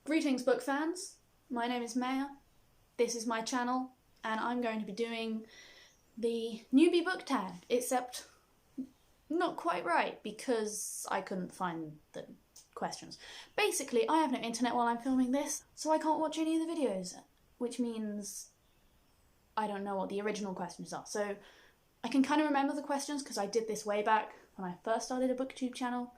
Greetings book fans, my name is Maya, this is my channel, and I'm going to be doing the newbie book tag, except not quite right because I couldn't find the questions. Basically, I have no internet while I'm filming this, so I can't watch any of the videos, which means I don't know what the original questions are. So I can kind of remember the questions because I did this way back when I first started a booktube channel,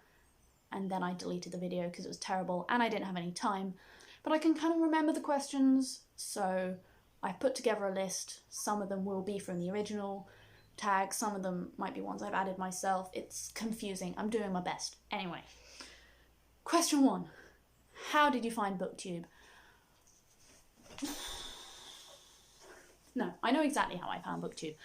and then I deleted the video because it was terrible and I didn't have any time. But I can kind of remember the questions, so I put together a list. Some of them will be from the original tag, some of them might be ones I've added myself. It's confusing, I'm doing my best. Anyway, question 1. How did you find booktube? No, I know exactly how I found booktube.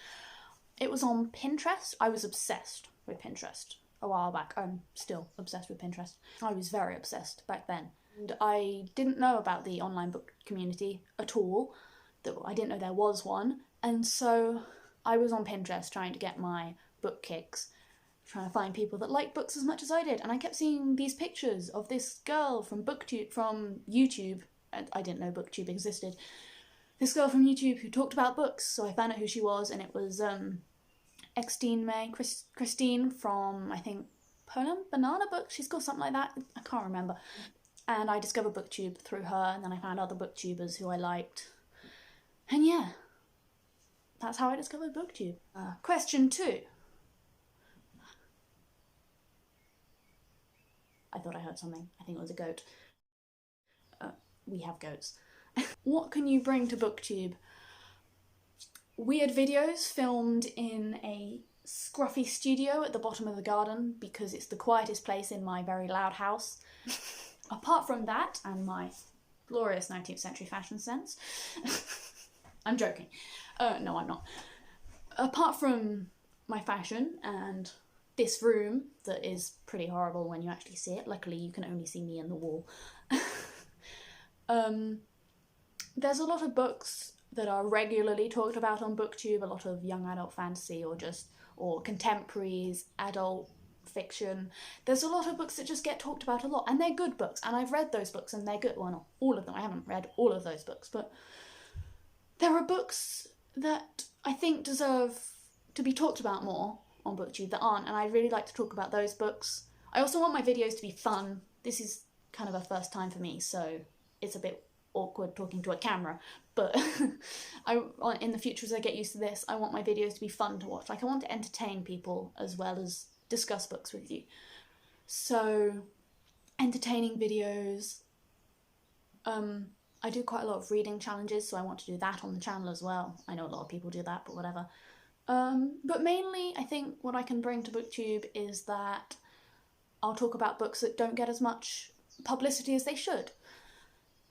It was on Pinterest. I was obsessed with Pinterest a while back. I'm still obsessed with Pinterest. I was very obsessed back then. And I didn't know about the online book community at all. I didn't know there was one. And so I was on Pinterest trying to get my book kicks, trying to find people that like books as much as I did. And I kept seeing these pictures of this girl from YouTube. And I didn't know booktube existed. This girl from YouTube who talked about books. So I found out who she was, and it was Christine from, I think, Poland Banana Books. She's called something like that. I can't remember. And I discovered booktube through her, and then I found other booktubers who I liked. And yeah, that's how I discovered booktube. Question 2. I thought I heard something. I think it was a goat. We have goats. What can you bring to booktube? Weird videos filmed in a scruffy studio at the bottom of the garden because it's the quietest place in my very loud house. Apart from that and my glorious 19th century fashion sense. I'm joking. No, I'm not. Apart from my fashion and this room that is pretty horrible when you actually see it. Luckily you can only see me and the wall. There's a lot of books that are regularly talked about on booktube, a lot of young adult fantasy or contemporaries, adult fiction. There's a lot of books that just get talked about a lot, and they're good books, and I've read those books and they're good. Well, not all of them, I haven't read all of those books, but there are books that I think deserve to be talked about more on booktube that aren't, and I'd really like to talk about those books. I also want my videos to be fun. This is kind of a first time for me, so it's a bit awkward talking to a camera, but in the future, as I get used to this, I want my videos to be fun to watch. Like, I want to entertain people as well as discuss books with you. So, entertaining videos. I do quite a lot of reading challenges, so I want to do that on the channel as well. I know a lot of people do that, but whatever. But mainly, I think what I can bring to booktube is that I'll talk about books that don't get as much publicity as they should.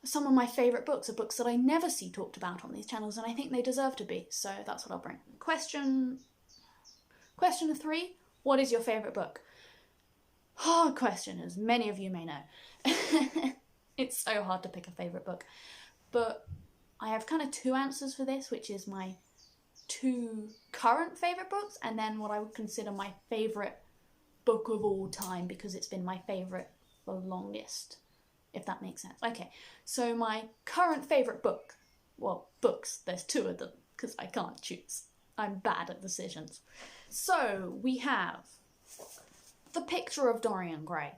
Some of my favourite books are books that I never see talked about on these channels, and I think they deserve to be, so that's what I'll bring. Question 3, what is your favourite book? Hard question, as many of you may know. It's so hard to pick a favourite book, but I have kind of 2 answers for this, which is my 2 current favourite books, and then what I would consider my favourite book of all time, because it's been my favourite for the longest. If that makes sense. Okay, so my current favourite book, well, books, there's 2 of them, because I can't choose. I'm bad at decisions. So, we have The Picture of Dorian Gray.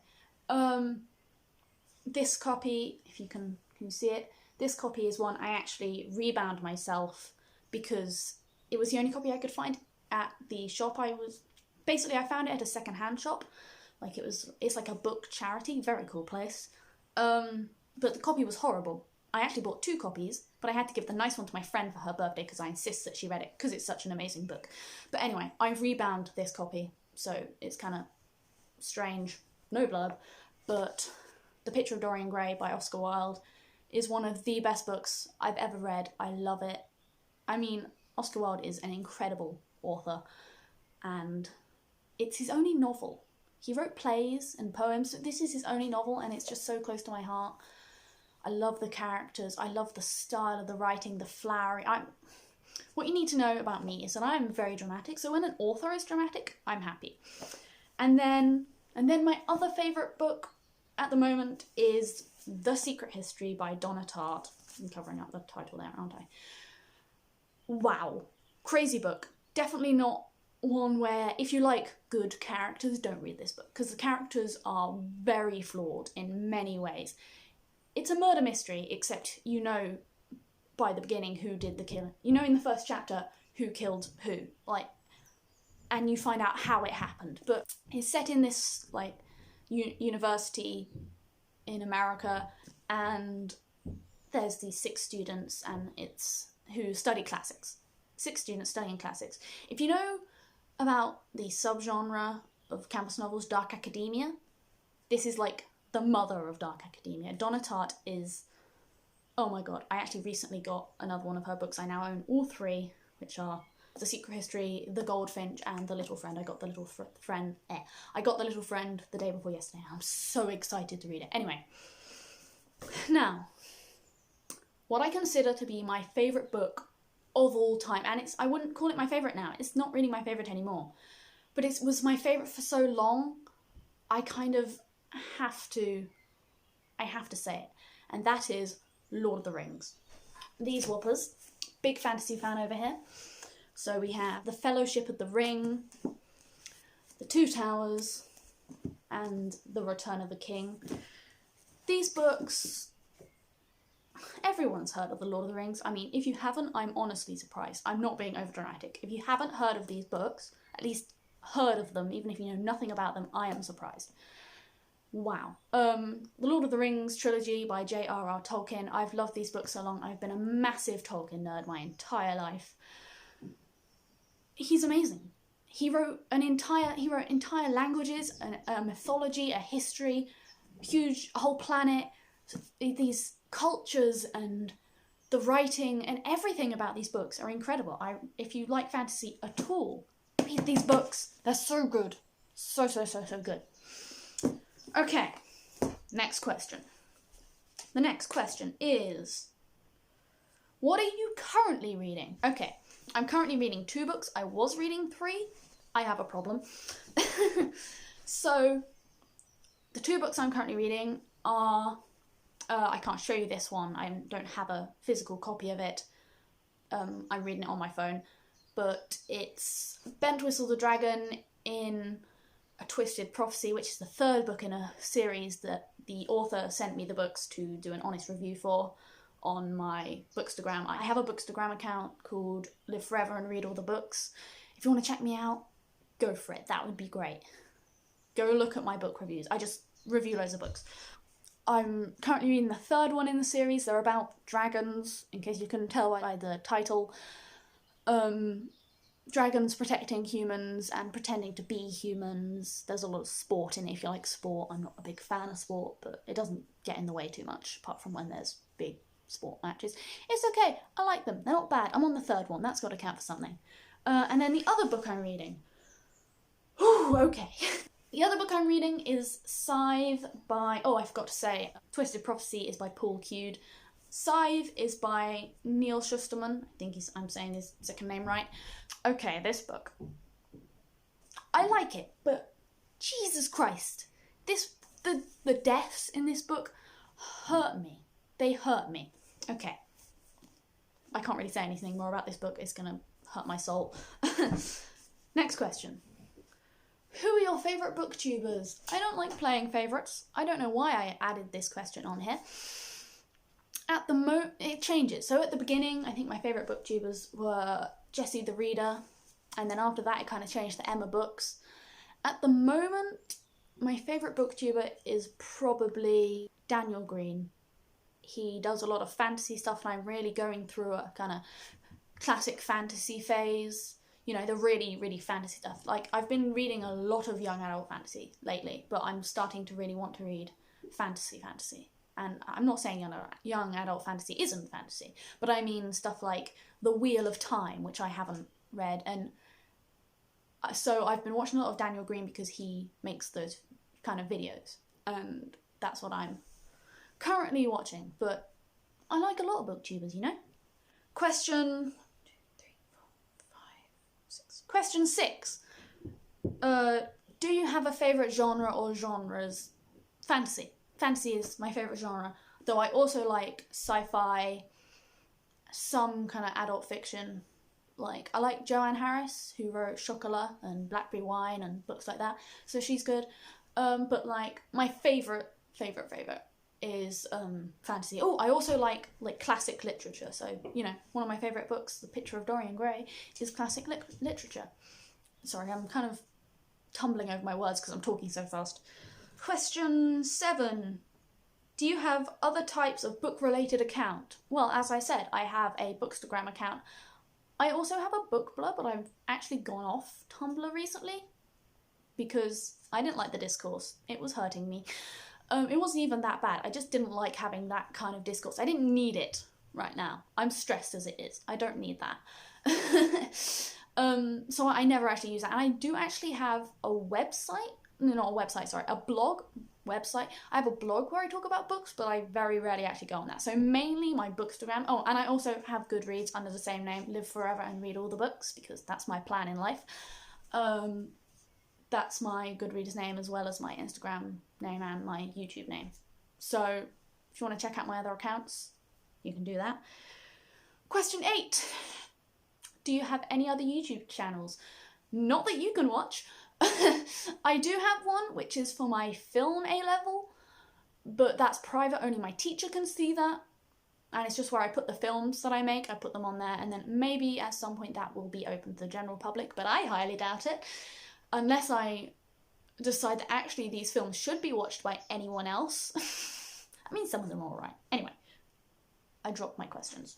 This copy, if you can you see it? This copy is one I actually rebound myself because it was the only copy I could find at the shop I found it at a second-hand shop. Like, it's like a book charity, very cool place. But the copy was horrible. I actually bought 2 copies, but I had to give the nice one to my friend for her birthday because I insist that she read it because it's such an amazing book. But anyway, I rebound this copy, so it's kind of strange, no blurb, but The Picture of Dorian Gray by Oscar Wilde is one of the best books I've ever read. I love it. I mean, Oscar Wilde is an incredible author, and it's his only novel. He wrote plays and poems, but this is his only novel, and it's just so close to my heart. I love the characters, I love the style of the writing, the flowery. What you need to know about me is that I'm very dramatic, so when an author is dramatic, I'm happy. And then my other favourite book at the moment is The Secret History by Donna Tartt. I'm covering up the title there, aren't I? Wow. Crazy book. Definitely not one where, if you like good characters, don't read this book, because the characters are very flawed in many ways. It's a murder mystery, except you know by the beginning who did the killing. You know in the first chapter who killed who, like, and you find out how it happened. But it's set in this, like, university in America, and there's these 6 students, and it's who study classics. 6 students studying classics. If you know about the subgenre of campus novels, dark academia, this is like the mother of dark academia. Donna Tartt is, oh my god, I actually recently got another one of her books. I now own all 3, which are The Secret History, The Goldfinch, and The Little Friend. I got The Little Friend the day before yesterday. I'm so excited to read it. Anyway, now, what I consider to be my favourite book of all time, and I wouldn't call it my favourite now, it's not really my favourite anymore, but it was my favourite for so long, I kind of have to say it, and that is Lord of the Rings. These whoppers, big fantasy fan over here. So we have The Fellowship of the Ring, The Two Towers, and The Return of the King. These books, everyone's heard of The Lord of the Rings. I mean, if you haven't, I'm honestly surprised. I'm not being overdramatic. If you haven't heard of these books, at least heard of them, even if you know nothing about them, I am surprised. Wow. The Lord of the Rings trilogy by J.R.R. Tolkien. I've loved these books so long. I've been a massive Tolkien nerd my entire life. He's amazing. He wrote entire languages, a mythology, a history, a whole planet, these cultures, and the writing and everything about these books are incredible. If you like fantasy at all, read these books. They're so good. So good. Okay, next question. The next question is, what are you currently reading? Okay, I'm currently reading 2 books. I was reading 3. I have a problem. So, the 2 books I'm currently reading are, I can't show you this one. I don't have a physical copy of it. I'm reading it on my phone. But it's Bent Whistle the Dragon in A Twisted Prophecy, which is the 3rd book in a series that the author sent me the books to do an honest review for on my Bookstagram. I have a Bookstagram account called Live Forever and Read All the Books. If you want to check me out, go for it. That would be great. Go look at my book reviews. I just review loads of books. I'm currently reading the 3rd one in the series. They're about dragons, in case you couldn't tell by the title. Dragons protecting humans and pretending to be humans. There's a lot of sport in it if you like sport. I'm not a big fan of sport, but it doesn't get in the way too much, apart from when there's big sport matches. It's okay. I like them. They're not bad. I'm on the 3rd one. That's got to count for something. And then the other book I'm reading. Ooh, okay. The other book I'm reading is Scythe by... Oh, I forgot to say. Twisted Prophecy is by Paul Cude. Scythe is by Neil Shusterman. I think I'm saying his second name right. Okay, this book. I like it, but Jesus Christ. The deaths in this book hurt me. They hurt me. Okay. I can't really say anything more about this book. It's going to hurt my soul. Next question. Who are your favourite booktubers? I don't like playing favourites. I don't know why I added this question on here. At the it changes. So at the beginning, I think my favourite booktubers were Jessie the Reader, and then after that it kind of changed to Emma Books. At the moment, my favourite booktuber is probably Daniel Green. He does a lot of fantasy stuff, and I'm really going through a kind of classic fantasy phase. You know, the really, really fantasy stuff. Like, I've been reading a lot of young adult fantasy lately, but I'm starting to really want to read fantasy. And I'm not saying young adult fantasy isn't fantasy, but I mean stuff like The Wheel of Time, which I haven't read. And so I've been watching a lot of Daniel Green because he makes those kind of videos. And that's what I'm currently watching. But I like a lot of booktubers, you know? Question 6. Do you have a favourite genre or genres? Fantasy. fantasy is my favourite genre, though I also like sci-fi, some kind of adult fiction. Like, I like Joanne Harris, who wrote Chocolat and Blackberry Wine and books like that, so she's good. But like, my favourite is fantasy. Oh, I also like classic literature, so, you know, one of my favourite books, The Picture of Dorian Gray, is classic literature. Sorry, I'm kind of tumbling over my words because I'm talking so fast. Question 7. Do you have other types of book-related account? Well, as I said, I have a Bookstagram account. I also have a book blur, but I've actually gone off Tumblr recently because I didn't like the discourse. It was hurting me. It wasn't even that bad. I just didn't like having that kind of discourse. I didn't need it right now. I'm stressed as it is. I don't need that. So I never actually use that. And I do actually have a website. No, not a website, sorry. A blog website. I have a blog where I talk about books, but I very rarely actually go on that. So mainly my Bookstagram. Oh, and I also have Goodreads under the same name. Live forever and read all the books, because that's my plan in life. That's my Goodreads name as well as my Instagram name and my YouTube name. So if you want to check out my other accounts, you can do that. Question 8. Do you have any other YouTube channels? Not that you can watch. I do have one, which is for my film A-level, but that's private, only my teacher can see that. And it's just where I put the films that I make, I put them on there, and then maybe at some point that will be open to the general public, but I highly doubt it. Unless I decide that actually these films should be watched by anyone else. I mean, some of them are alright. Anyway, I dropped my questions.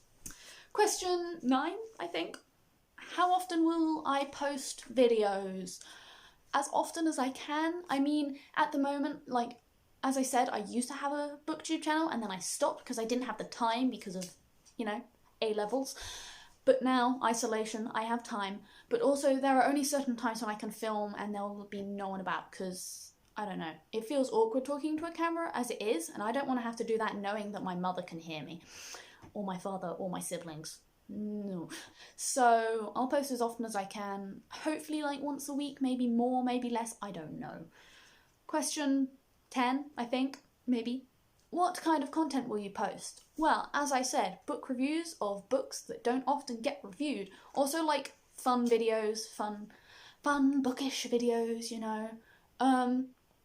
Question 9, I think. How often will I post videos? As often as I can. I mean, at the moment, like, as I said, I used to have a booktube channel and then I stopped because I didn't have the time because of, you know, A-levels. But now, isolation, I have time. But also, there are only certain times when I can film and there will be no one about because, I don't know, it feels awkward talking to a camera as it is, and I don't want to have to do that knowing that my mother can hear me, or my father, or my siblings. No. So, I'll post as often as I can. Hopefully, like, once a week, maybe more, maybe less, I don't know. Question 10, I think, maybe. What kind of content will you post? Well, as I said, book reviews of books that don't often get reviewed. Also, like, fun videos, fun bookish videos, you know.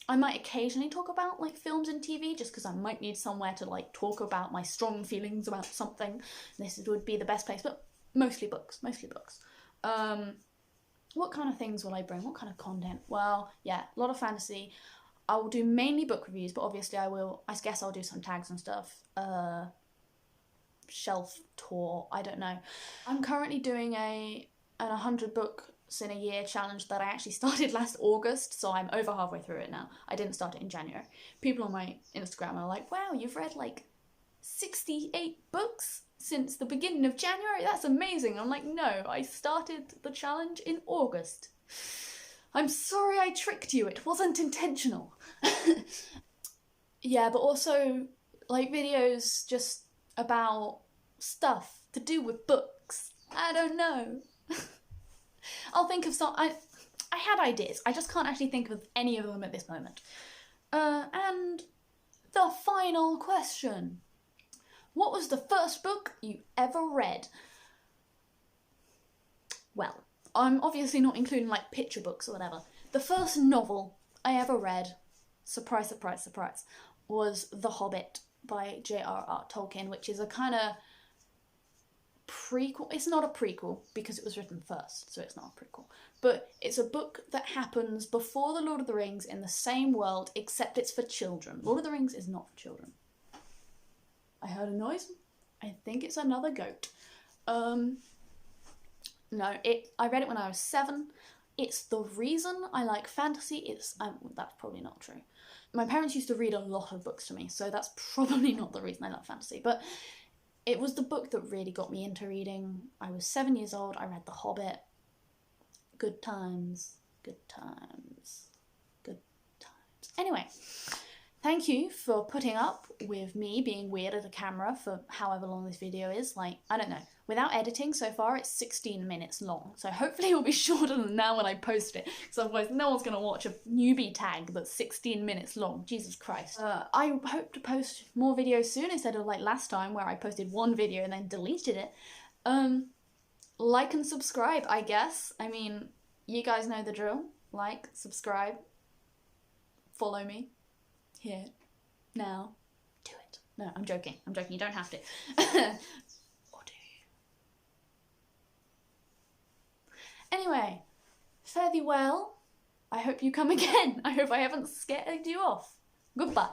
I might occasionally talk about, like, films and TV, just because I might need somewhere to, like, talk about my strong feelings about something. This would be the best place, but mostly books. What kind of things will I bring? What kind of content? Well, yeah, a lot of fantasy. I will do mainly book reviews, but obviously I guess I'll do some tags and stuff. Shelf tour, I don't know. I'm currently doing an 100 books in a year challenge that I actually started last August, so I'm over halfway through it now. I didn't start it in January. People on my Instagram are like, wow, you've read like 68 books since the beginning of January? That's amazing. I'm like, no, I started the challenge in August. I'm sorry I tricked you, it wasn't intentional. Yeah, but also, like, videos just about stuff to do with books. I don't know. I'll think of some. I had ideas, I just can't actually think of any of them at this moment. And the final question. What was the first book you ever read? Well, I'm obviously not including, like, picture books or whatever. The first novel I ever read, surprise, surprise, surprise, was The Hobbit by J.R.R. Tolkien, which is a kind of prequel. It's not a prequel because it was written first, so it's not a prequel. But it's a book that happens before The Lord of the Rings in the same world, except it's for children. Lord of the Rings is not for children. I heard a noise. I think it's another goat. No, I read it when I was 7. It's the reason I like fantasy. That's probably not true. My parents used to read a lot of books to me, so that's probably not the reason I love fantasy. But it was the book that really got me into reading. I was 7 years old. I read The Hobbit. Good times. Good times. Good times. Anyway, thank you for putting up with me being weird at a camera for however long this video is. Like, I don't know. without editing so far it's 16 minutes long, so hopefully it'll be shorter than now when I post it, because otherwise no one's gonna watch a newbie tag that's 16 minutes long. Jesus Christ. I hope to post more videos soon instead of like last time where I posted one video and then deleted it. Like and subscribe, I guess. I mean, you guys know the drill. Like, subscribe, follow me, here, now, do it. No, I'm joking, you don't have to. Or do you? Anyway, fare thee well. I hope you come again. I hope I haven't scared you off. Goodbye.